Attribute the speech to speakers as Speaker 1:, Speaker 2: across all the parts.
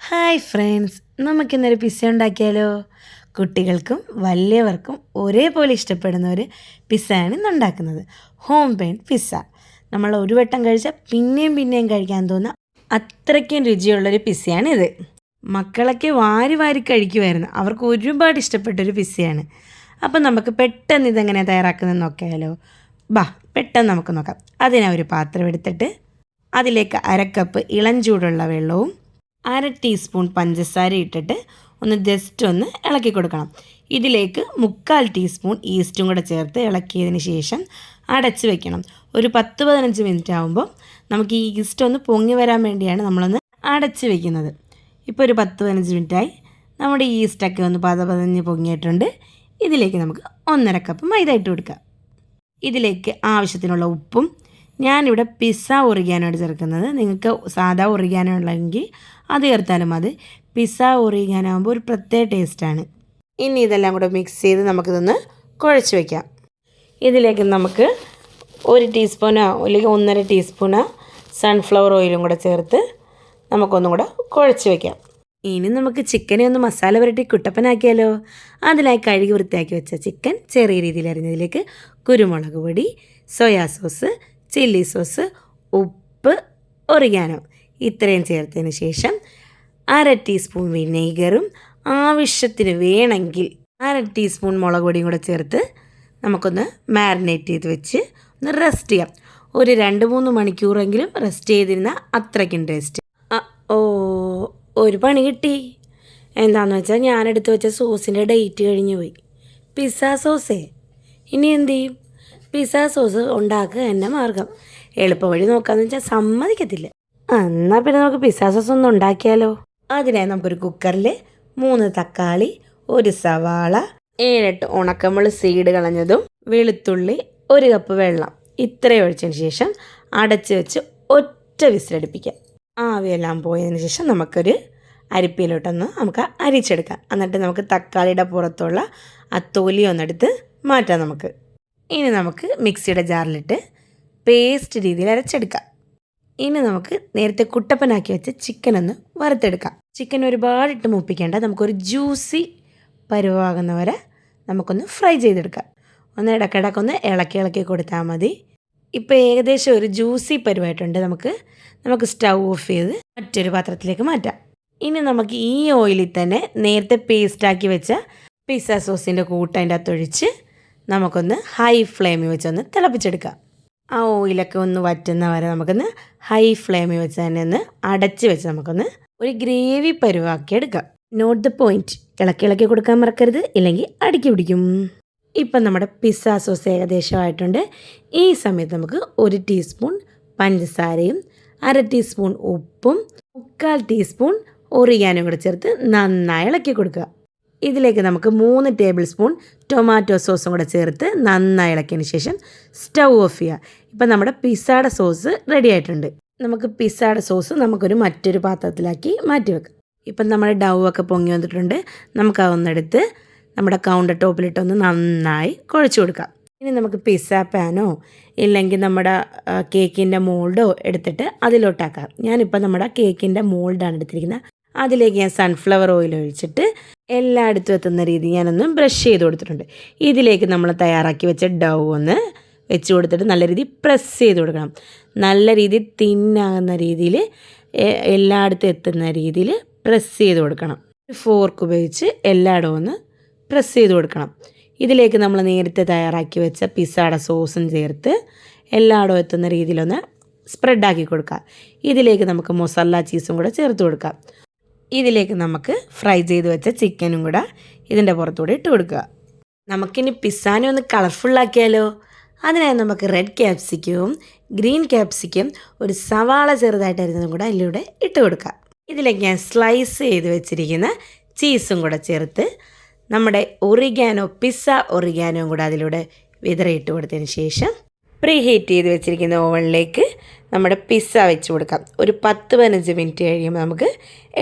Speaker 1: Hi friends, നമുക്കിന്നൊരു pizza ഉണ്ടാക്കിയാലോ? കുട്ടികൾക്കും വലിയവർക്കും ഒരേപോലെ ഇഷ്ടപ്പെടുന്ന ഒരു പിസ്സയാണ് ഇന്ന് ഉണ്ടാക്കുന്നത്. Home made pizza. നമ്മൾ ഒരു വട്ടം കഴിച്ചാൽ പിന്നെയും പിന്നെയും കഴിക്കാൻ തോന്നുന്ന അത്രയ്ക്കും രുചിയുള്ളൊരു പിസ്സയാണിത്. മക്കളൊക്കെ വാരി വാരി കഴിക്കുമായിരുന്നു. അവർക്ക് ഒരുപാട് ഇഷ്ടപ്പെട്ടൊരു പിസ്സയാണ്. അപ്പം നമുക്ക് പെട്ടെന്ന് ഇതെങ്ങനെയാണ് തയ്യാറാക്കുന്നതെന്ന് നോക്കിയാലോ? പെട്ടെന്ന് നമുക്ക് നോക്കാം. അതിനാ ഒരു പാത്രം എടുത്തിട്ട് അതിലേക്ക് 1/2 കപ്പ് ഇളം ചൂടുള്ള വെള്ളവും 1/2 ടീസ്പൂൺ പഞ്ചസാര ഇട്ടിട്ട് ജസ്റ്റ് ഒന്ന് ഇളക്കി കൊടുക്കണം. ഇതിലേക്ക് 1/4 ടീസ്പൂൺ ഈസ്റ്റും കൂടെ ചേർത്ത് ഇളക്കിയതിന് ശേഷം അടച്ച് വെക്കണം. ഒരു 10-15 മിനിറ്റ് ആകുമ്പോൾ നമുക്ക് ഈ ഈസ്റ്റ് ഒന്ന് പൊങ്ങി വരാൻ വേണ്ടിയാണ് നമ്മളൊന്ന് അടച്ച് വെക്കുന്നത്. ഇപ്പോൾ ഒരു 10-15 മിനിറ്റായി. നമ്മുടെ ഈസ്റ്റൊക്കെ ഒന്ന് പതഞ്ഞ് പൊങ്ങിയിട്ടുണ്ട്. ഇതിലേക്ക് നമുക്ക് 1/2 കപ്പ് മൈദ ഇട്ട് കൊടുക്കാം. ഇതിലേക്ക് ആവശ്യത്തിനുള്ള ഉപ്പും, ഞാനിവിടെ പിസ്സ ഒറിഗാനോ ചേർക്കുന്നത്. നിങ്ങൾക്ക് സാധാ ഒറിഗാനോ ഉള്ളെങ്കിൽ അത് ചേർത്താലും മതി. പിസ്സ ഒറിഗാനോ ആകുമ്പോൾ ഒരു പ്രത്യേക ടേസ്റ്റാണ്. ഇനി ഇതെല്ലാം കൂടെ മിക്സ് ചെയ്ത് നമുക്കിതൊന്ന് കുഴച്ച് വയ്ക്കാം. ഇതിലേക്ക് നമുക്ക് 1 ടീസ്പൂണോ അല്ലെങ്കിൽ 1.5 ടീസ്പൂണോ സൺഫ്ലവർ ഓയിലും കൂടെ ചേർത്ത് നമുക്കൊന്നും കൂടെ കുഴച്ച് വയ്ക്കാം. ഇനി നമുക്ക് ചിക്കനെ ഒന്ന് മസാല പുരട്ടി കുട്ടപ്പനാക്കിയാലോ? അതിനായി കഴുകി വൃത്തിയാക്കി വെച്ച ചിക്കൻ ചെറിയ രീതിയിൽ അരിഞ്ഞതിലേക്ക് കുരുമുളക് പൊടി, സോയാ സോസ്, ചില്ലി സോസ്, ഉപ്പ്, ഒറിഗാനോ ഇത്രയും ചേർത്തതിന് ശേഷം 1/2 ടീസ്പൂൺ വിനീഗറും ആവശ്യത്തിന് വേണമെങ്കിൽ 1/2 ടീസ്പൂൺ മുളക് പൊടിയും കൂടെ ചേർത്ത് നമുക്കൊന്ന് മാരിനേറ്റ് ചെയ്ത് വെച്ച് ഒന്ന് റെസ്റ്റ് ചെയ്യാം. ഒരു 2-3 മണിക്കൂറെങ്കിലും റെസ്റ്റ് ചെയ്തിരുന്ന അത്രയ്ക്കും ടേസ്റ്റ്. ഒരു പണി കിട്ടി. എന്താണെന്ന് വെച്ചാൽ ഞാനെടുത്ത് വെച്ച സോസിൻ്റെ ഡേറ്റ് കഴിഞ്ഞു പോയി. പിസ്സ സോസേ. ഇനി എന്തു ചെയ്യും? പിസ്സ സോസ് ഉണ്ടാക്കുക തന്നെ മാർഗം. എളുപ്പ വഴി നോക്കാമെന്ന് വെച്ചാൽ സമ്മതിക്കത്തില്ല. എന്നാൽ പിന്നെ നമുക്ക് പിസ്സ സോസ് ഒന്ന് ഉണ്ടാക്കിയാലോ? അതിനായി നമുക്കൊരു കുക്കറിൽ 3 തക്കാളി, 1 സവാള, 7-8 ഉണക്കമുളക് സീഡ് കളഞ്ഞതും, വെളുത്തുള്ളി, 1 കപ്പ് വെള്ളം ഇത്രയും ഒഴിച്ചതിന് ശേഷം അടച്ച് വെച്ച് ഒറ്റ വിസിലടുപ്പിക്കാം. ആവിയെല്ലാം പോയതിന് ശേഷം നമുക്കൊരു അരിപ്പയിലോട്ടൊന്ന് നമുക്ക് അരിച്ചെടുക്കാം. എന്നിട്ട് നമുക്ക് തക്കാളിയുടെ പുറത്തുള്ള ആ തൊലി ഒന്നെടുത്ത് മാറ്റാം. ഇനി നമുക്ക് മിക്സിയുടെ ജാറിലിട്ട് പേസ്റ്റ് രീതിയിൽ അരച്ചെടുക്കാം. ഇനി നമുക്ക് നേരത്തെ കുട്ടപ്പനാക്കി വെച്ച് ചിക്കനൊന്ന് വറുത്തെടുക്കാം. ചിക്കൻ ഒരുപാടിട്ട് മൂപ്പിക്കേണ്ട. നമുക്കൊരു ജ്യൂസി പരുവാകുന്ന വരെ നമുക്കൊന്ന് ഫ്രൈ ചെയ്തെടുക്കാം. ഒന്ന് ഇടയ്ക്കിടയ്ക്കൊന്ന് ഇളക്കി കൊടുത്താൽ മതി. ഇപ്പോൾ ഏകദേശം ഒരു ജ്യൂസി പരുവായിട്ടുണ്ട്. നമുക്ക് സ്റ്റൗ ഓഫ് ചെയ്ത് മറ്റൊരു പാത്രത്തിലേക്ക് മാറ്റാം. ഇനി നമുക്ക് ഈ ഓയിലിൽ തന്നെ നേരത്തെ പേസ്റ്റാക്കി വെച്ച പിസ്സ സോസിൻ്റെ കൂട്ട് അതിൻ്റെ അകത്തൊഴിച്ച് നമുക്കൊന്ന് ഹൈ ഫ്ലെയിമിൽ വെച്ചൊന്ന് തിളപ്പിച്ചെടുക്കാം. ആ ഓയിലൊക്കെ ഒന്ന് വറ്റുന്ന വരെ നമുക്കൊന്ന് ഹൈ ഫ്ലെയിമിൽ വെച്ച് തന്നെ ഒന്ന് അടച്ച് വെച്ച് നമുക്കൊന്ന് ഒരു ഗ്രേവി പരുവാക്കി എടുക്കാം. നോട്ട് ദ പോയിൻറ്റ്, ഇളക്കി കൊടുക്കാൻ മറക്കരുത്, ഇല്ലെങ്കിൽ അടുക്കി പിടിക്കും. ഇപ്പം നമ്മുടെ പിസ്സ സോസ് ഏകദേശമായിട്ടുണ്ട്. ഈ സമയത്ത് നമുക്ക് 1 ടീസ്പൂൺ പഞ്ചസാരയും 1/2 ടീസ്പൂൺ ഉപ്പും 1/4 ടീസ്പൂൺ ഒറിഗാനോ കൂടെ ചേർത്ത് നന്നായി ഇളക്കി കൊടുക്കുക. ഇതിലേക്ക് നമുക്ക് 3 ടേബിൾ സ്പൂൺ ടൊമാറ്റോ സോസും കൂടെ ചേർത്ത് നന്നായി ഇളക്കിയതിന് ശേഷം സ്റ്റൗ ഓഫ് ചെയ്യുക. ഇപ്പം നമ്മുടെ പിസ്സയുടെ സോസ് റെഡി ആയിട്ടുണ്ട്. നമുക്ക് പിസ്സയുടെ സോസ് മറ്റൊരു പാത്രത്തിലാക്കി മാറ്റി വെക്കാം. ഇപ്പം നമ്മുടെ ഡൗ ഒക്കെ പൊങ്ങി വന്നിട്ടുണ്ട്. നമുക്ക് അതൊന്നെടുത്ത് നമ്മുടെ കൗണ്ടർ ടോപ്പിലിട്ടൊന്ന് നന്നായി കുഴച്ച് കൊടുക്കാം. ഇനി നമുക്ക് പിസ്സ പാനോ ഇല്ലെങ്കിൽ നമ്മുടെ കേക്കിൻ്റെ മോൾഡോ എടുത്തിട്ട് അതിലോട്ടാക്കാം. ഞാനിപ്പോൾ നമ്മുടെ കേക്കിൻ്റെ മോൾഡാണ് എടുത്തിരിക്കുന്നത്. അതിലേക്ക് ഞാൻ സൺഫ്ലവർ ഓയിൽ ഒഴിച്ചിട്ട് എല്ലായിടത്തും എത്തുന്ന രീതി ഞാനൊന്ന് ബ്രഷ് ചെയ്ത് കൊടുത്തിട്ടുണ്ട്. ഇതിലേക്ക് നമ്മൾ തയ്യാറാക്കി വെച്ച ഡൗ ഒന്ന് വെച്ച് കൊടുത്തിട്ട് നല്ല രീതിയിൽ പ്രസ് ചെയ്ത് കൊടുക്കണം. നല്ല രീതിയിൽ തിന്നാകുന്ന രീതിയിൽ എല്ലായിടത്തും എത്തുന്ന രീതിയിൽ പ്രസ് ചെയ്ത് കൊടുക്കണം. ഫോർക്ക് ഉപയോഗിച്ച് എല്ലായിടവും ഒന്ന് പ്രസ് ചെയ്ത് കൊടുക്കണം. ഇതിലേക്ക് നമ്മൾ നേരത്തെ തയ്യാറാക്കി വെച്ച പിസ്സയുടെ സോസും ചേർത്ത് എല്ലായിടവും എത്തുന്ന രീതിയിലൊന്ന് സ്പ്രെഡാക്കി കൊടുക്കുക. ഇതിലേക്ക് നമുക്ക് മൊസല്ല ചീസും കൂടെ ചേർത്ത് കൊടുക്കാം. ഇതിലേക്ക് നമുക്ക് ഫ്രൈ ചെയ്ത് വെച്ച ചിക്കനും കൂടെ ഇതിൻ്റെ പുറത്തൂടെ ഇട്ട് കൊടുക്കുക. നമുക്കിനി പിസ്സാനെ ഒന്ന് കളർഫുള്ളാക്കിയാലോ? അതിനായി നമുക്ക് റെഡ് ക്യാപ്സിക്കവും ഗ്രീൻ ക്യാപ്സിക്കം, ഒരു സവാള ചെറുതായിട്ട് അരിഞ്ഞതും കൂടെ അതിലൂടെ ഇട്ട് കൊടുക്കുക. ഇതിലേക്ക് ഞാൻ സ്ലൈസ് ചെയ്ത് വെച്ചിരിക്കുന്ന ചീസും കൂടെ ചേർത്ത് നമ്മുടെ പിസ്സ ഒറിഗാനോയും കൂടെ അതിലൂടെ വിതറിയിട്ട് കൊടുത്തതിന് ശേഷം പ്രീ ഹീറ്റ് ചെയ്ത് വെച്ചിരിക്കുന്ന ഓവനിലേക്ക് നമ്മുടെ പിസ്സ വെച്ച് കൊടുക്കാം. ഒരു 10-15 മിനിറ്റ് കഴിയുമ്പോൾ നമുക്ക്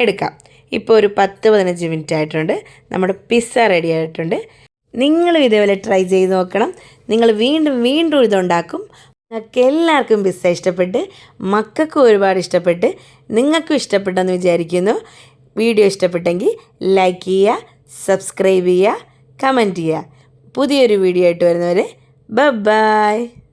Speaker 1: എടുക്കാം. ഇപ്പോൾ ഒരു 10-15 മിനിറ്റ് ആയിട്ടുണ്ട്. നമ്മുടെ പിസ്സ റെഡി ആയിട്ടുണ്ട്. നിങ്ങളും ഇതേപോലെ ട്രൈ ചെയ്ത് നോക്കണം. നിങ്ങൾ വീണ്ടും ഇതുണ്ടാക്കും. നിങ്ങൾക്ക് എല്ലാവർക്കും പിസ്സ ഇഷ്ടപ്പെട്ട്, മക്കൾക്കും ഒരുപാട് ഇഷ്ടപ്പെട്ട്, നിങ്ങൾക്കും ഇഷ്ടപ്പെട്ടെന്ന് വിചാരിക്കുന്നു. വീഡിയോ ഇഷ്ടപ്പെട്ടെങ്കിൽ ലൈക്ക് ചെയ്യുക, സബ്സ്ക്രൈബ് ചെയ്യുക, കമൻറ്റ് ചെയ്യുക. പുതിയൊരു വീഡിയോ ആയിട്ട് വരുന്നവരെ ബൈ.